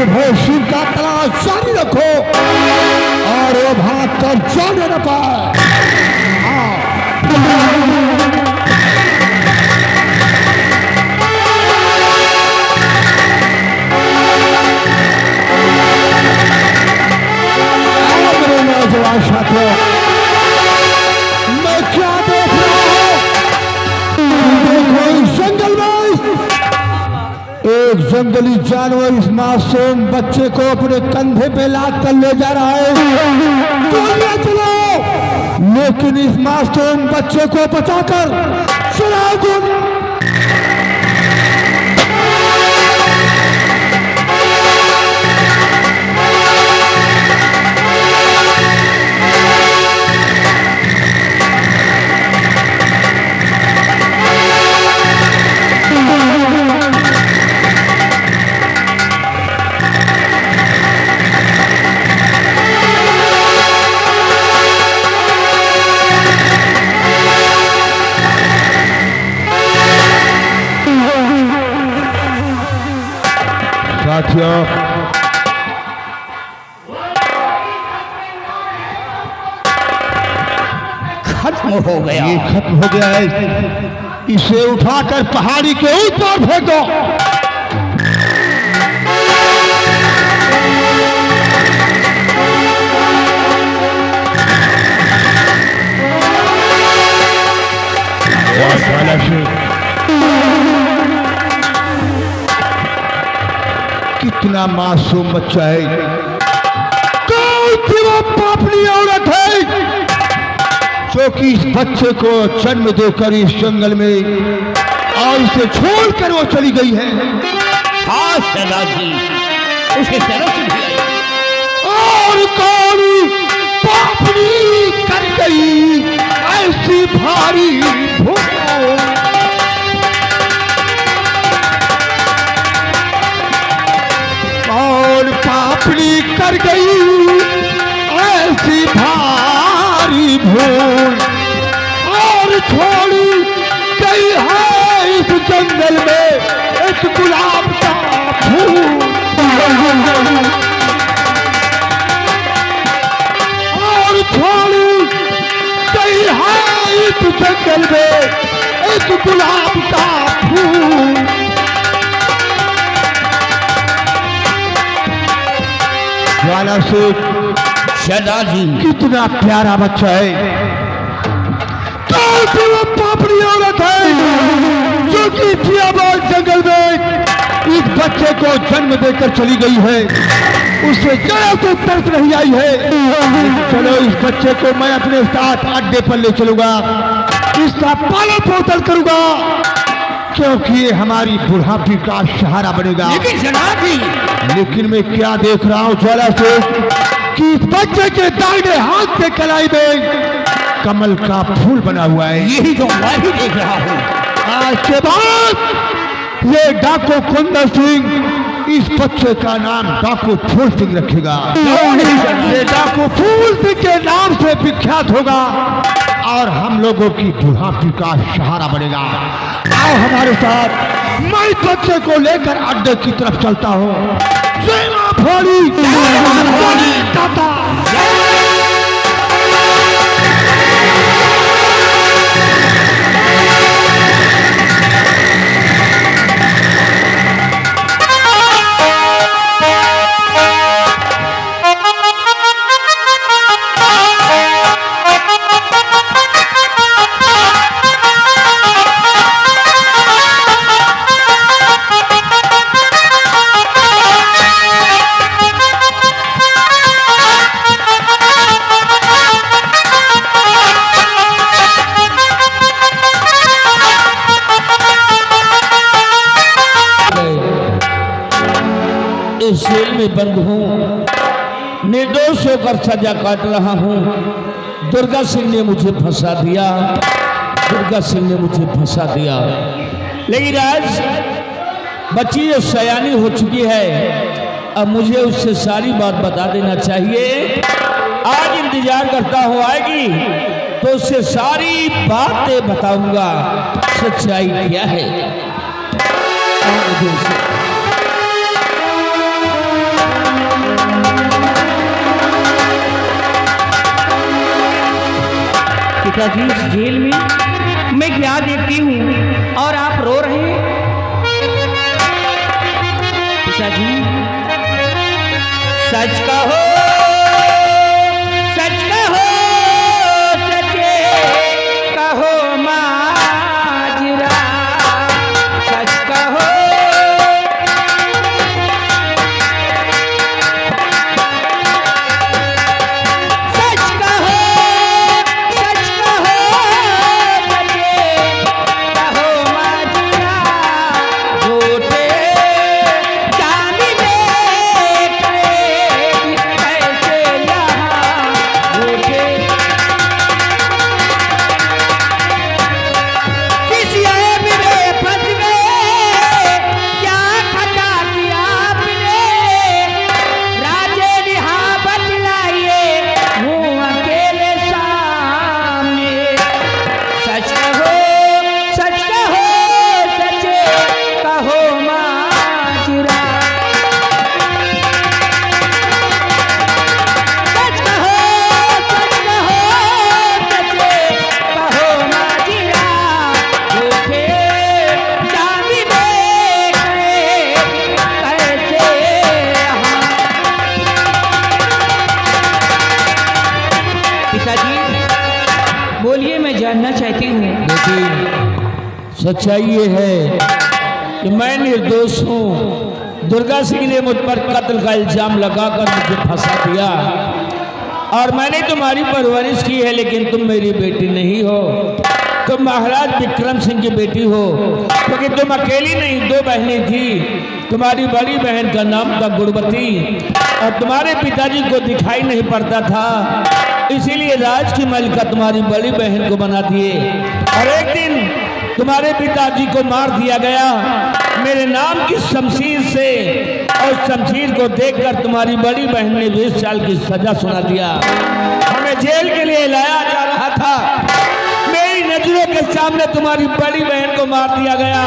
निर्भय शिव का तलाश जारी रखो और वो भाग कर जाने न पाए। मेरे नौजवान साथियों, मैं क्या देख रहा हूं? देखो इस जंगल में एक जंगली जानवर इस मासूम बच्चे को अपने कंधे पे लाद कर ले जा रहा है। गोलियां चलाओ, लेकिन इस मासूम बच्चे को बचाकर चलाओ गोली। साथियों, खत्म हो गया। ये खत्म हो गया है। इसे उठाकर पहाड़ी के ऊपर फेंको। कितना मासूम बच्चा है। कौन सी वो पापड़ी औरत है जो कि इस बच्चे को जन्म देकर इस जंगल में और इसे छोड़कर वो चली गई है? हाँ सरदारजी, उसे तरस भी आई। और कौन पापड़ी कर गई ऐसी भारी भूख? और पापड़ी कर गई ऐसी भारी भूल और छोड़ी गई है इस जंगल में एक गुलाब का फूल। और छोड़ी गई है इस जंगल में एक गुलाब का फूल। ज्वाला से सरदारजी, कितना प्यारा बच्चा है। कौन सी वो पापड़ी औरत है जो कि बियाबान जंगल में इस बच्चे को जन्म देकर चली गई है? उससे जरा तो तरस नहीं आई है। चलो इस बच्चे को मैं अपने साथ अड्डे पर ले चलूंगा, इसका पालन पोषण करूंगा, क्योंकि ये हमारी बुढ़ापी का सहारा बनेगा। लेकिन जनाबी, लेकिन मैं क्या देख रहा हूँ ज्वाला से कि इस बच्चे के दाहिने हाथ के कलाई में कमल का फूल बना हुआ है। यही तो मैं भी देख रहा हूँ। आज के बाद ये डाकू कुंदन सिंह इस बच्चे का नाम डाकू फूल सिंह रखेगा। ये डाकू फूल सिंह के नाम से विख्यात होगा और हम लोगों की बुढ़ापी का सहारा बनेगा। आओ हमारे साथ, मैं इस बच्चे को लेकर अड्डे की तरफ चलता हूँ। जय मां भोली, दाता। जेल में बंद हूँ, निर्दोष होकर सजा काट रहा हूँ। दुर्गा सिंह ने मुझे फंसा दिया, दुर्गा सिंह ने मुझे फंसा दिया। लेकिन आज बच्ची जो सयानी हो चुकी है, अब मुझे उससे सारी बात बता देना चाहिए। आज इंतजार करता हूँ आएगी तो उससे सारी बातें बताऊंगा, सच्चाई क्या है। पिताजी इस जेल में मैं क्या देखती हूँ और आप रो रहे हैं? पिताजी सच कहो, सच कहो, सचे कहो माजरा, सच कहो। सच कहो, सच कहो, सचे कहो माजरा, झूठे चांदी में कैद कैसे यहाँ झूठे। किस ऐब में फंस गए, क्या खता किया आपने, राजे रिहा बतलाइए हूँ अकेले सामने। सच कहो, सच कहो, सचे कहो माजरा, सच कहो, सच कहो, सचे कहो माजरा, झूठे चांदी में कैसे यहाँ। पिताजी बोलिए, मैं जानना चाहती हूँ। देखिए, सच्चाई ये है कि मैं निर्दोष हूँ। दुर्गा सिंह ने मुझ पर कत्ल का इल्जाम लगाकर मुझे फंसा दिया और मैंने तुम्हारी परवरिश की है, लेकिन तुम मेरी बेटी नहीं हो। तुम महाराज विक्रम सिंह की बेटी हो, क्योंकि तुम अकेली नहीं, दो बहनें थी। तुम्हारी बड़ी बहन का नाम था गुणवती और तुम्हारे पिताजी को दिखाई नहीं पड़ता था, इसीलिए राज की मलिका तुम्हारी बड़ी बहन को बना दिए। और एक दिन तुम्हारे पिताजी को मार दिया गया मेरे नाम की शमशीर से, और शमशीर को देखकर तुम्हारी बड़ी बहन ने 20 साल की सजा सुना दिया। हमें जेल के लिए लाया जा रहा था, मेरी नजरों के सामने तुम्हारी बड़ी बहन को मार दिया गया।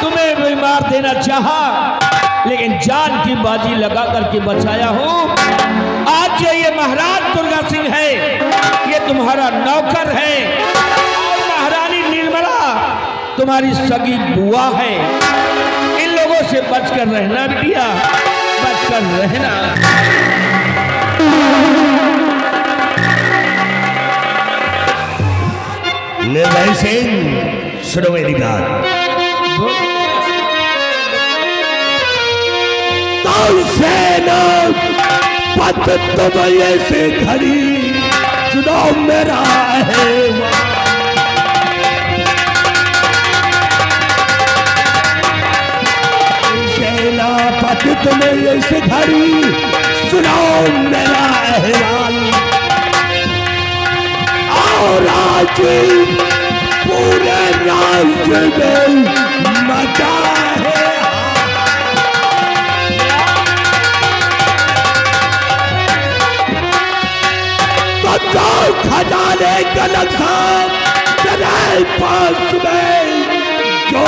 तुम्हें भी मार देना चाहा, लेकिन जान की बाजी लगा करके बचाया हूँ। आज ये महाराज दुर्गा सिंह है, ये तुम्हारा नौकर है, और महारानी निर्मला तुम्हारी सगी बुआ है। इन लोगों से बचकर रहना बिटिया, बचकर रहना। निर्भय सिंह, सुनो मेरी बात। सेना पद तुम ऐसे घड़ी चुनाव मेरा है, सेना पद तुम ऐसे घड़ी सुनाओ मेरा अहवाल। और आज पूरे राज्य में मचा है, खजाने का नक्शा तेरे पास में जो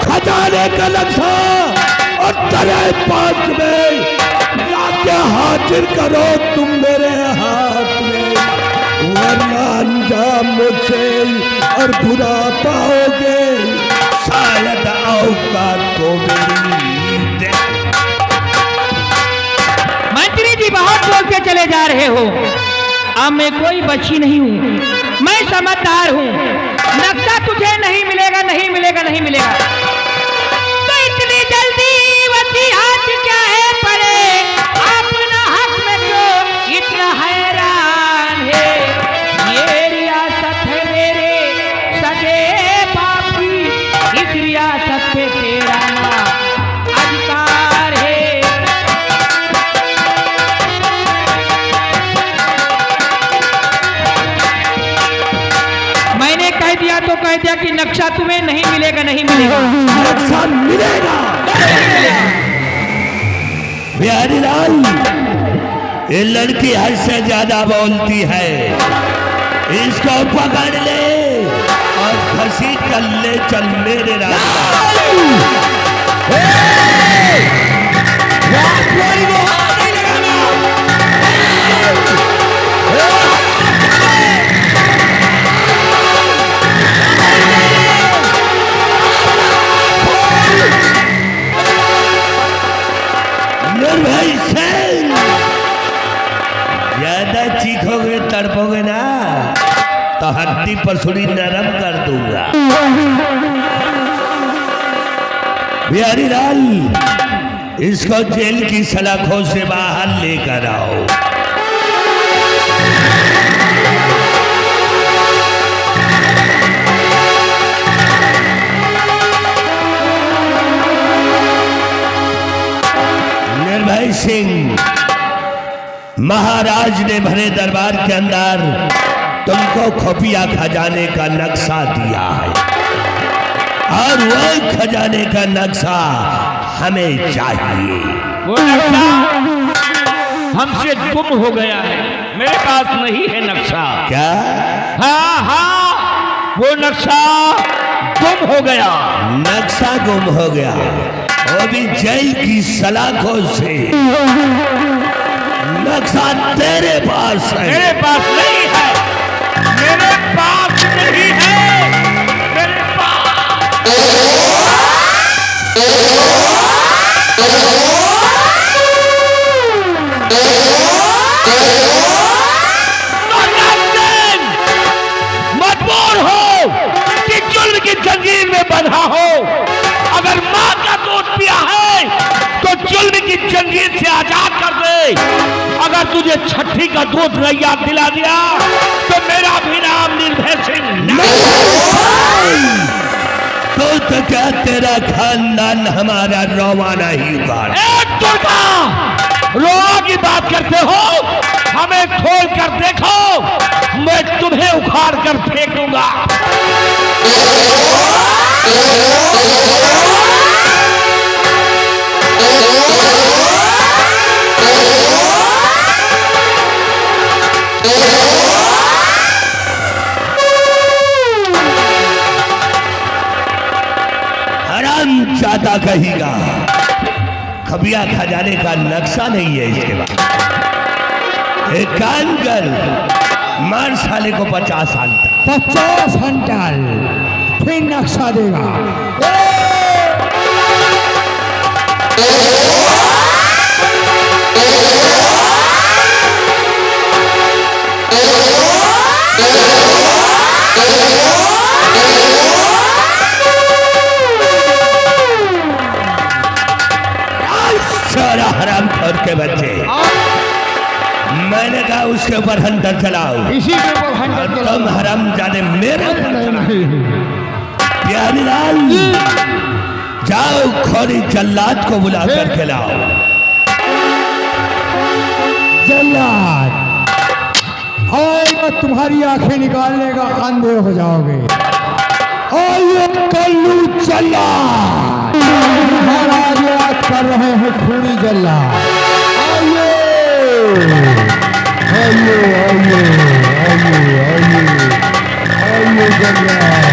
खजाने का नक्शा और तेरे पास में लाके हाजिर करो तुम मेरे हाथ में, वरना अंजाम मुझसे और बुरा पाओगे। शायद औकात को मेरी मंत्री जी बहुत बोलते चले जा रहे हो। अब मैं कोई बच्ची नहीं हूँ, मैं समझदार हूँ। नक्शा तुझे नहीं मिलेगा, नहीं मिलेगा, नहीं मिलेगा। तो इतनी जल्दी वसीयत क्या है पड़े, अपना हक में क्यों इतना हैरान है। ये रियासत है मेरे सगे बाप की, इस रियासत पे तेरा अधिकार है। मैंने कह दिया तो कह दिया कि नक्शा तुम्हें नहीं मिलेगा, नहीं मिलेगा। नक्शा मिलेगा। बिहारी लाल, ये लड़की हद से ज्यादा बोलती है, इसको पकड़ ले और घसीट कर ले चल मेरे रास्ते। राजकुमारी को हाथ नहीं लगाना। निर्भय सिंह, ज्यादा चीखोगे तड़पोगे ना तो हड्डी पसुड़ी नरम कर दूंगा। बिहारी लाल, इसको जेल की सलाखों से बाहर लेकर आओ। निर्भय सिंह, महाराज ने भरे दरबार के अंदर तुमको खुफिया खजाने का नक्शा दिया है और वह खजाने का नक्शा हमें चाहिए। वो नक्शा हमसे गुम हो गया है, मेरे पास नहीं है नक्शा। क्या? हाँ हाँ, वो नक्शा गुम हो गया। नक्शा गुम हो गया, वो भी जेल की सलाखों से। नक्शा तेरे पास है? मेरे पास नहीं है, मेरे पास नहीं है, मेरे पास। मजबूर हो कि जुल्म की जंजीर में बंधा हो। अगर मां का दूध पिया है तो जुल्म की जंजीर से आजाद कर दे। अगर तुझे छठी का दूध नहीं याद दिला दिया तो मेरा भी नाम निर्भय सिंह। तो क्या तेरा खानदान हमारा रोवा नहीं उखाड़? दुर्गा, रोआ की बात करते हो? हमें खोल कर देखो, मैं तुम्हें उखाड़ कर फेंक दूंगा। हरामजादा कहेगा, खुफिया खजाने का नक्शा नहीं है इसके बाद। एक काम कर, मार साले को 50 साल तक। 50 घंटाल फिर नक्शा देगा। सारा हराम खोर के बच्चे, मैंने कहा उसके ऊपर हंटर चलाओ। इसी के ऊपर हंटर चलाओ। तुम हरामजादे मेरे ऊपर चलाओ। प्यारी लाल, जाओ खोरी जल्लाद को बुला कर के लाओ। जल्लाद आएगा, तुम्हारी आंखें निकालने का अंधे हो जाओगे। आइए कल्लू जल्लाद, महाराज याद कर रहे हैं खूनी जल्लाद। आइए आइए आइए आइए आइए आइए जल्लाद।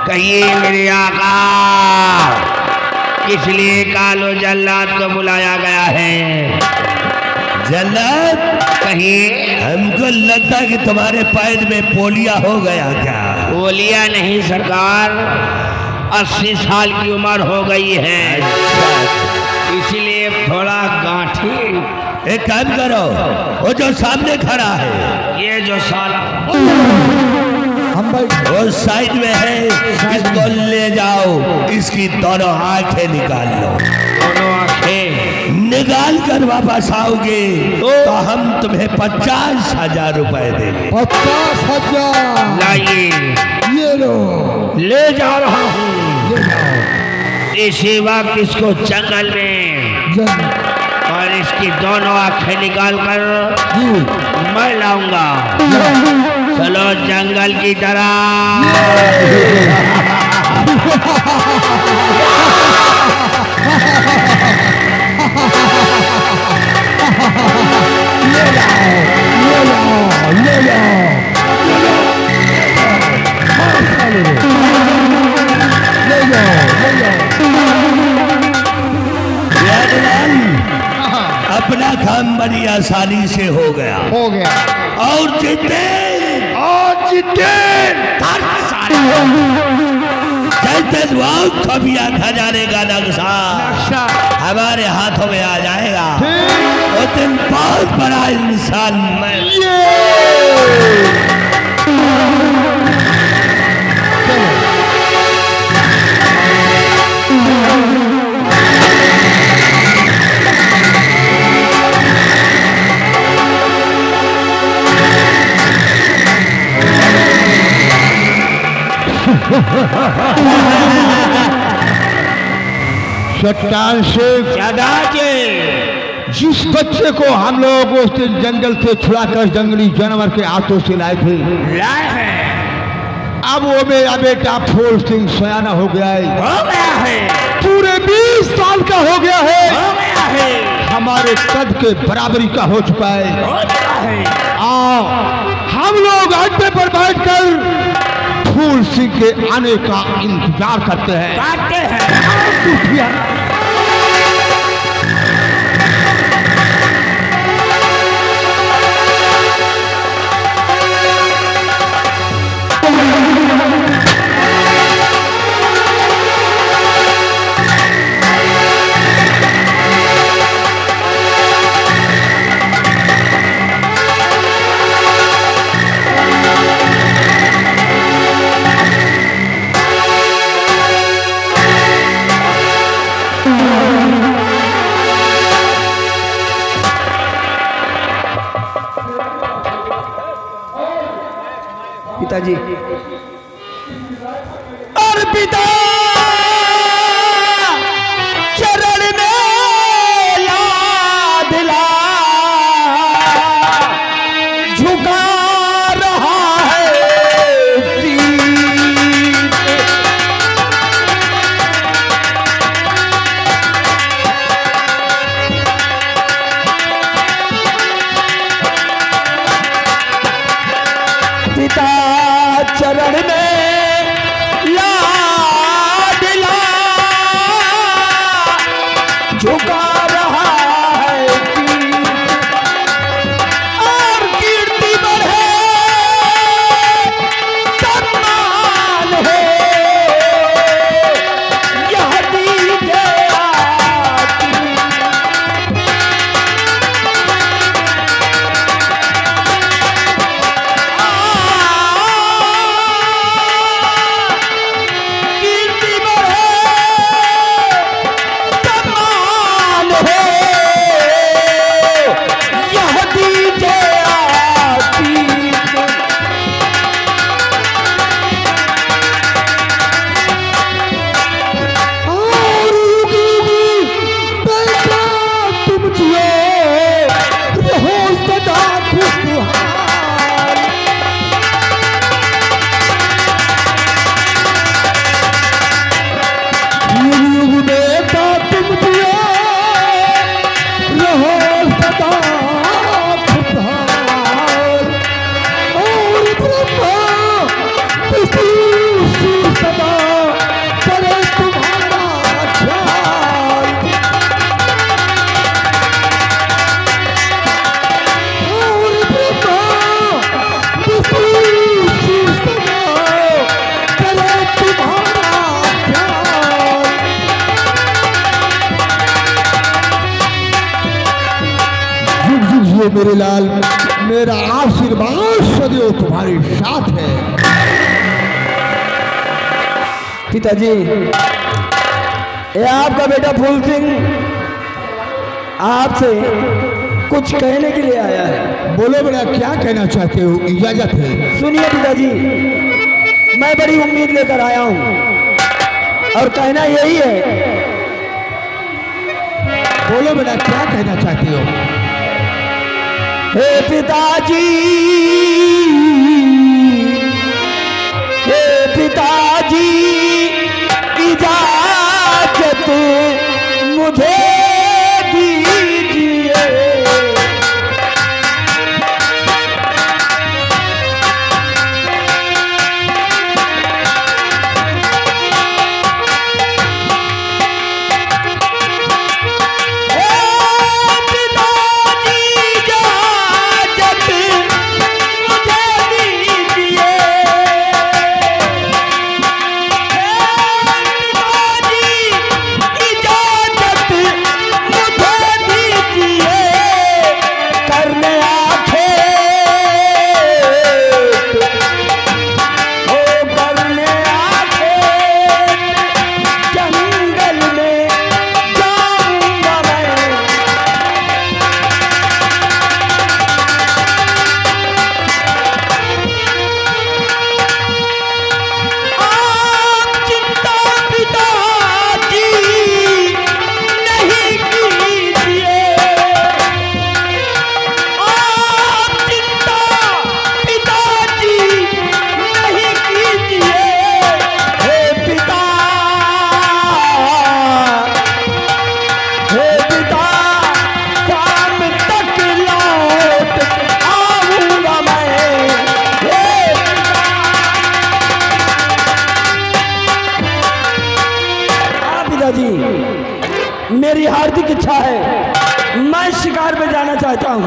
कहिए मेरे आका, किस लिए कालो जल्लाद को बुलाया गया है? जल्लाद, कहिए। हमको लगता है कि तुम्हारे पैर में पोलिया हो गया क्या? बोलिया नहीं सरकार, 80 साल की उम्र हो गई है, इसलिए थोड़ा गांठी। एक काम करो, वो जो सामने खड़ा है, ये जो साला हम भाई वो साइड में है, इसको ले जाओ, इसकी दोनों आंखें निकाल लो। दोनों आंखें निकाल कर वापस आओगे तो हम तुम्हें 50,000 रुपए देंगे। 50,000 लाइए, ये लो, ले जा रहा हूँ। ले जाओ। इसी वक्त इसको जंगल में और इसकी दोनों आंखें निकाल कर जी मैं लाऊंगा। चलो जंगल की तरह। ले जाओ, ले जाओ, ले जाओ, मार साले को। ले जाओ, ले जाओ। यादलाल, अपना काम बड़ी आसानी से हो गया। हो गया। और जितेन, और जितेन जैसे वाओ खबिया खजाने का नक्शा नक्शा हमारे हाथों में आ जाएगा, वो दिन बहुत बड़ा इंसान मैं। चट्टान से जिस बच्चे को हम लोग उस दिन जंगल से छुड़ाकर जंगली जानवर के हाथों से लाए थे, अब वो मेरा बेटा फूल सिंह सयाना हो गया है, पूरे 20 साल का हो गया है, हमारे कद के बराबरी का हो चुका है। आओ हम लोग अड्डे पर बैठकर फूल सिंह के आने का इंतजार करते हैं। पिताजी और पिता चरण में लाद ला झुका रहा है पिता चरण में लाड ला झुका रहा है और कीर्ति बढ़े सम्मान है यह दीजे मेरे लाल, मेरा आशीर्वाद सदैव तुम्हारे साथ है। पिताजी, ये आपका बेटा फूल सिंह आपसे कुछ कहने के लिए आया है। बोलो बेटा, क्या कहना चाहते हो? इजाजत है। सुनिए पिताजी, मैं बड़ी उम्मीद लेकर आया हूँ और कहना यही है। बोलो बेटा, क्या कहना चाहते हो? हे पिताजी, हे पिताजी, इजाजत मुझे दी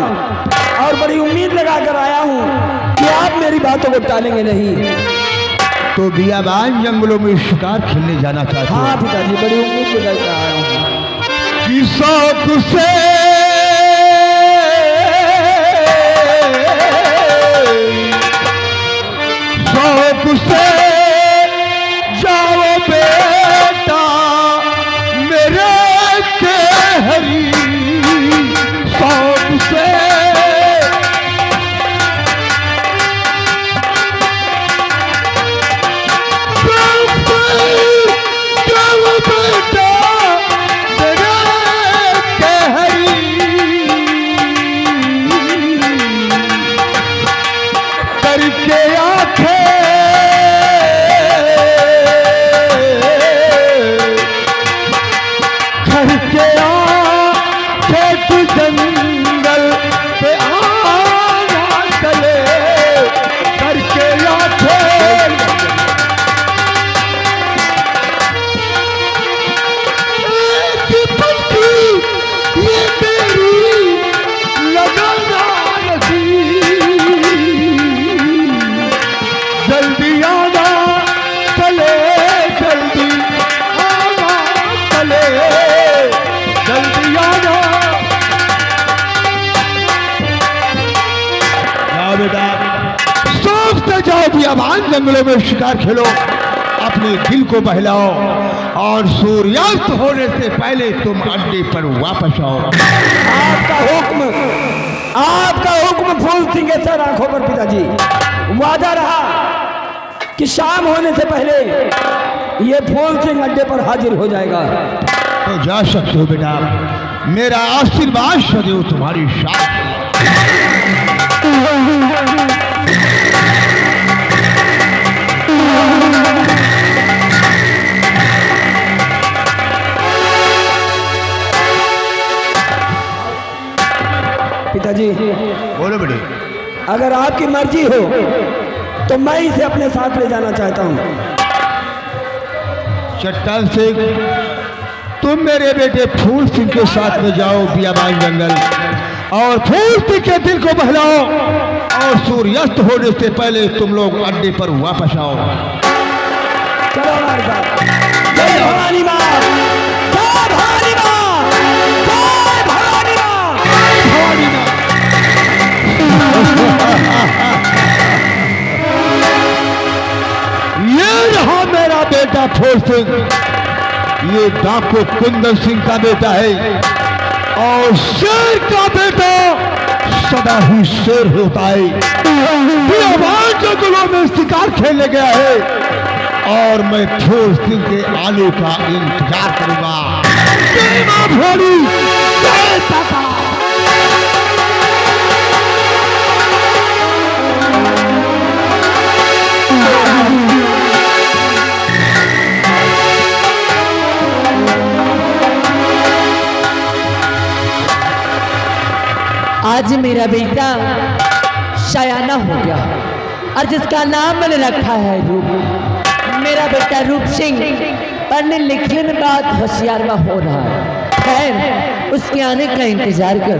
हूँ और बड़ी उम्मीद लगा कर आया हूँ कि आप मेरी बातों को टालेंगे नहीं। तो बियाबान जंगलों में शिकार खेलने जाना चाहते हाँ हो? पिताजी, बड़ी उम्मीद लगा कर आया हूँ। कि शौक से जाओ बेटा मेरे कहरी, शौक से जाओ बेटा मेरे कहरी, करके आंखें जंगल पे आना चले, करके आंखें एक पलकी ये तेरी लगाना नहीं, जल्दी आना चले, जल्दी आना चले, जल्दी आना। बेटा शौक से जाओ बियाबान जंगलों में शिकार खेलो, अपने दिल को बहलाओ और सूर्यास्त होने से पहले तुम अड्डे पर वापस आओ। आपका हुक्म फूल सिंह के सर आंखों पर पिताजी। वादा रहा कि शाम होने से पहले ये फूल सिंह अड्डे पर हाजिर हो जाएगा। तो जा सकते हो बेटा, मेरा आशीर्वाद सदैव तुम्हारी साथ। पिताजी बोलो बेटे। अगर आपकी मर्जी हो तो मैं इसे अपने साथ ले जाना चाहता हूँ। चट्टान सिंह, तुम मेरे बेटे फूल सिंह के साथ में जाओ बियाबान जंगल और फूल सिंह के दिल को बहलाओ और सूर्यास्त होने से पहले तुम लोग अड्डे पर वापस आओ। चलो हमारे साथ। जय भवानी माँ, जय भवानी माँ, जय भवानी माँ, भवानी माँ। ये रहा मेरा बेटा फूल सिंह, ये डाकू कुंदन सिंह का बेटा है और शेर का बेटा सदा ही शेर होता है। बियाबान जंगलों में शिकार खेलने गया है और मैं फूल सिंह के आने का इंतजार करूंगा। जय मां भोली, जय ताता। आज मेरा बेटा शायाना हो गया और जिसका नाम मैंने रखा है रूप। मेरा बेटा रूप सिंह पढ़ने लिखने में बहुत होशियार हो रहा है। खैर उसके आने का इंतजार कर।